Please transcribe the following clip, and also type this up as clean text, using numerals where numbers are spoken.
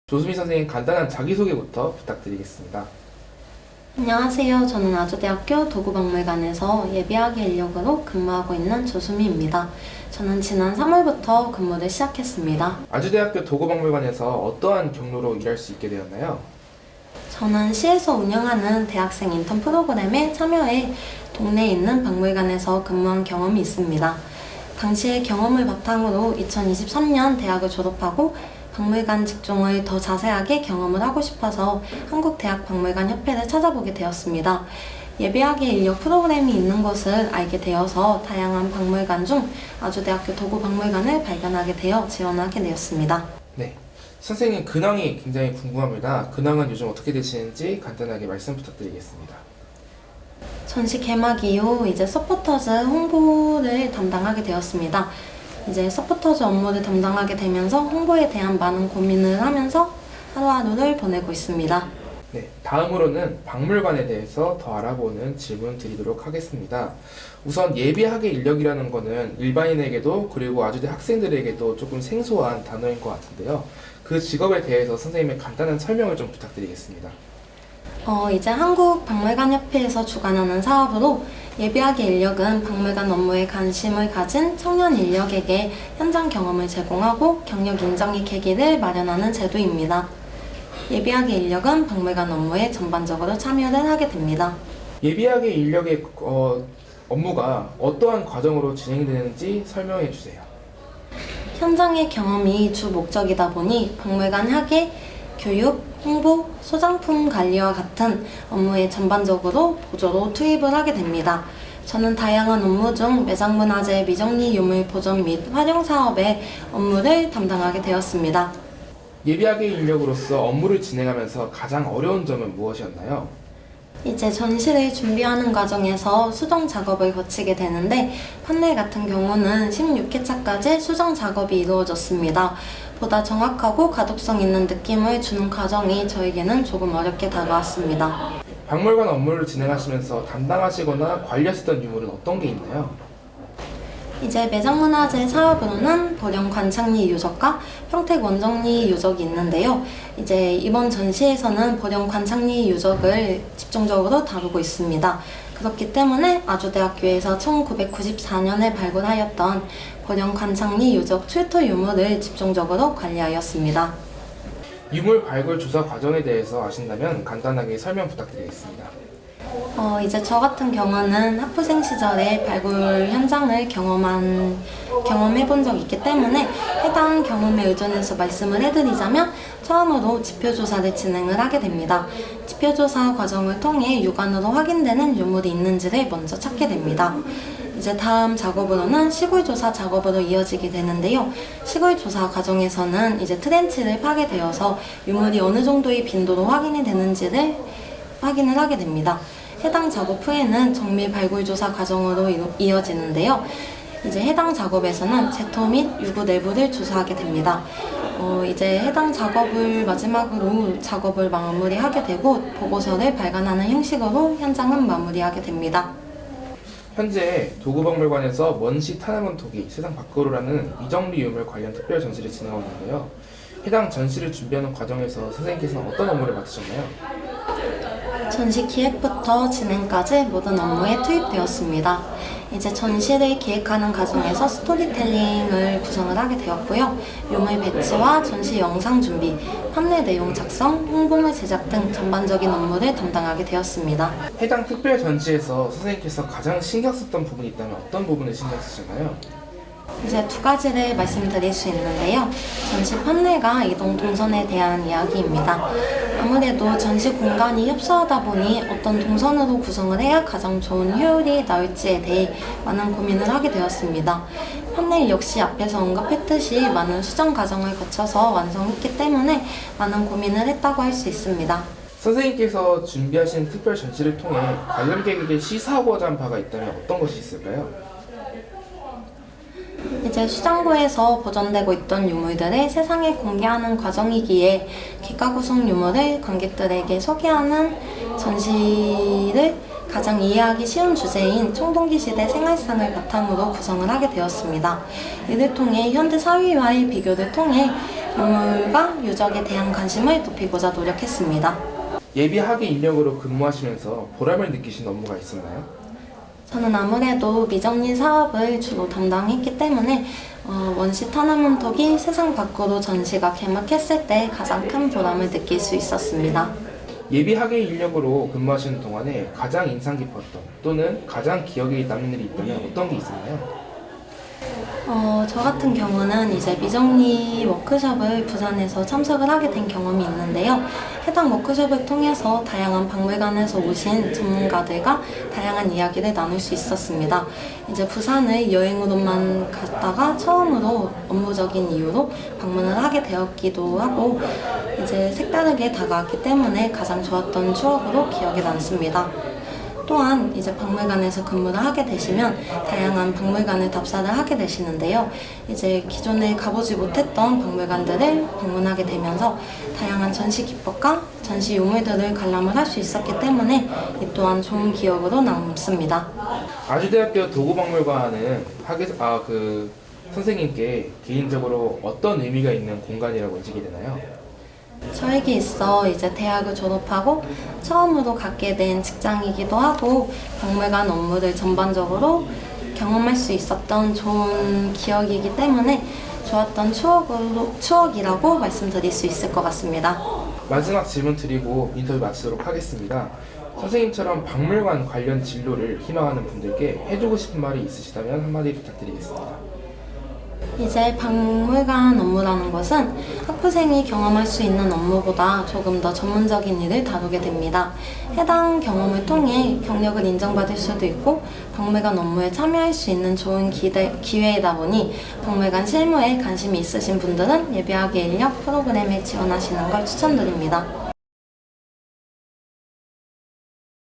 조수미 선생님 간단한 자기소개부터 부탁드리겠습니다. 안녕하세요. 저는 아주대학교 도구박물관에서 예비학예 인력으로 근무하고 있는 조수미입니다. 저는 지난 3월부터 근무를 시작했습니다. 아주대학교 도구박물관에서 어떠한 경로로 일할 수 있게 되었나요? 저는 시에서 운영하는 대학생 인턴 프로그램에 참여해 동네에 있는 박물관에서 근무한 경험이 있습니다. 당시의 경험을 바탕으로 2023년 대학을 졸업하고 박물관 직종을 더 자세하게 경험을 하고 싶어서 한국대학박물관협회를 찾아보게 되었습니다. 예비학예 인력 프로그램이 있는 것을 알게 되어서 다양한 박물관 중 아주대학교 도구박물관을 발견하게 되어 지원하게 되었습니다. 네, 선생님 근황이 굉장히 궁금합니다. 근황은 요즘 어떻게 되시는지 간단하게 말씀 부탁드리겠습니다. 전시 개막 이후 이제 서포터즈 홍보를 담당하게 되었습니다. 이제 서포터즈 업무를 담당하게 되면서 홍보에 대한 많은 고민을 하면서 하루하루를 보내고 있습니다. 네, 다음으로는 박물관에 대해서 더 알아보는 질문 드리도록 하겠습니다. 우선 예비학예 인력이라는 것은 일반인에게도 그리고 아주대 학생들에게도 조금 생소한 단어인 것 같은데요. 그 직업에 대해서 선생님의 간단한 설명을 좀 부탁드리겠습니다. 이제 한국박물관협회에서 주관하는 사업으로 예비학예 인력은 박물관 업무에 관심을 가진 청년 인력에게 현장 경험을 제공하고 경력 인정의 계기를 마련하는 제도입니다. 예비학예 인력은 박물관 업무에 전반적으로 참여를 하게 됩니다. 예비학예 인력의 업무가 어떠한 과정으로 진행되는지 설명해 주세요. 현장의 경험이 주 목적이다 보니 박물관 학예, 교육, 홍보, 소장품 관리와 같은 업무에 전반적으로 보조로 투입을 하게 됩니다. 저는 다양한 업무 중 매장문화재 미정리 유물 보존 및 활용 사업의 업무를 담당하게 되었습니다. 예비학예 인력으로서 업무를 진행하면서 가장 어려운 점은 무엇이었나요? 이제 전시를 준비하는 과정에서 수정 작업을 거치게 되는데 판넬 같은 경우는 16회차까지 수정 작업이 이루어졌습니다. 보다 정확하고 가독성 있는 느낌을 주는 과정이 저에게는 조금 어렵게 다가왔습니다. 박물관 업무를 진행하시면서 담당하시거나 관리하셨던 유물은 어떤 게 있나요? 이제 매장문화재 사업으로는 보령 관창리 유적과 평택 원정리 유적이 있는데요. 이제 이번 전시에서는 보령 관창리 유적을 집중적으로 다루고 있습니다. 그렇기 때문에 아주대학교에서 1994년에 발굴하였던 보령 관창리 유적 출토 유물을 집중적으로 관리하였습니다. 유물 발굴 조사 과정에 대해서 아신다면 간단하게 설명 부탁드리겠습니다. 이제 저 같은 경우는 학부생 시절에 발굴 현장을 경험해 본 적이 있기 때문에 해당 경험에 의존해서 말씀을 해드리자면 처음으로 지표조사를 진행을 하게 됩니다. 지표조사 과정을 통해 육안으로 확인되는 유물이 있는지를 먼저 찾게 됩니다. 이제 다음 작업으로는 시골조사 작업으로 이어지게 되는데요. 시골조사 과정에서는 이제 트렌치를 파게 되어서 유물이 어느 정도의 빈도로 확인이 되는지를 확인을 하게 됩니다. 해당 작업 후에는 정밀 발굴 조사 과정으로 이어지는데요. 이제 해당 작업에서는 제토 및 유구 내부를 조사하게 됩니다. 이제 해당 작업을 마지막으로 작업을 마무리하게 되고 보고서를 발간하는 형식으로 현장은 마무리하게 됩니다. 현재 도구박물관에서 먼시 탄화문 토기 세상 밖으로라는 미정리 유물 관련 특별 전시를 진행하고 있는데요. 해당 전시를 준비하는 과정에서 선생님께서는 어떤 업무를 맡으셨나요? 전시 기획부터 진행까지 모든 업무에 투입되었습니다. 이제 전시를 기획하는 과정에서 스토리텔링을 구성을 하게 되었고요. 유물 배치와 전시 영상 준비, 판넬 내용 작성, 홍보물 제작 등 전반적인 업무를 담당하게 되었습니다. 해당 특별 전시에서 선생님께서 가장 신경 썼던 부분이 있다면 어떤 부분을 신경 쓰셨나요? 이제 두 가지를 말씀드릴 수 있는데요. 전시 판넬과 이동 동선에 대한 이야기입니다. 아무래도 전시 공간이 협소하다 보니 어떤 동선으로 구성을 해야 가장 좋은 효율이 나올지에 대해 많은 고민을 하게 되었습니다. 판넬 역시 앞에서 언급했듯이 많은 수정 과정을 거쳐서 완성했기 때문에 많은 고민을 했다고 할 수 있습니다. 선생님께서 준비하신 특별 전시를 통해 관람객에게 시사하고자 한 바가 있다면 어떤 것이 있을까요? 이제 수장고에서 보존되고 있던 유물들을 세상에 공개하는 과정이기에 기가 구성 유물을 관객들에게 소개하는 전시를 가장 이해하기 쉬운 주제인 청동기 시대 생활상을 바탕으로 구성을 하게 되었습니다. 이를 통해 현대 사회와의 비교를 통해 유물과 유적에 대한 관심을 높이고자 노력했습니다. 예비 학예 인력으로 근무하시면서 보람을 느끼신 업무가 있었나요? 저는 아무래도 미정리 사업을 주로 담당했기 때문에 원시 탄화문톡이 세상 밖으로 전시가 개막했을 때 가장 큰 보람을 느낄 수 있었습니다. 예비 학예 인력으로 근무하시는 동안에 가장 인상 깊었던 또는 가장 기억에 남는 일이 있다면 어떤 게 있었나요? 저 같은 경우는 이제 미정리 워크숍을 부산에서 참석을 하게 된 경험이 있는데요. 해당 워크숍을 통해서 다양한 박물관에서 오신 전문가들과 다양한 이야기를 나눌 수 있었습니다. 이제 부산을 여행으로만 갔다가 처음으로 업무적인 이유로 방문을 하게 되었기도 하고 이제 색다르게 다가왔기 때문에 가장 좋았던 추억으로 기억에 남습니다. 또한 이제 박물관에서 근무를 하게 되시면 다양한 박물관을 답사를 하게 되시는데요. 이제 기존에 가보지 못했던 박물관들을 방문하게 되면서 다양한 전시 기법과 전시 유물들을 관람을 할 수 있었기 때문에 이 또한 좋은 기억으로 남습니다. 아주대학교 도구박물관은 선생님께 개인적으로 어떤 의미가 있는 공간이라고 여기게 되나요? 저에게 있어 이제 대학을 졸업하고 처음으로 갖게 된 직장이기도 하고 박물관 업무를 전반적으로 경험할 수 있었던 좋은 기억이기 때문에 좋았던 추억이라고 말씀드릴 수 있을 것 같습니다. 마지막 질문 드리고 인터뷰 마치도록 하겠습니다. 선생님처럼 박물관 관련 진로를 희망하는 분들께 해주고 싶은 말이 있으시다면 한마디 부탁드리겠습니다. 이제 박물관 업무라는 것은 학부생이 경험할 수 있는 업무보다 조금 더 전문적인 일을 다루게 됩니다. 해당 경험을 통해 경력을 인정받을 수도 있고 박물관 업무에 참여할 수 있는 좋은 기회이다 보니 박물관 실무에 관심이 있으신 분들은 예비학예 인력 프로그램에 지원하시는 걸 추천드립니다.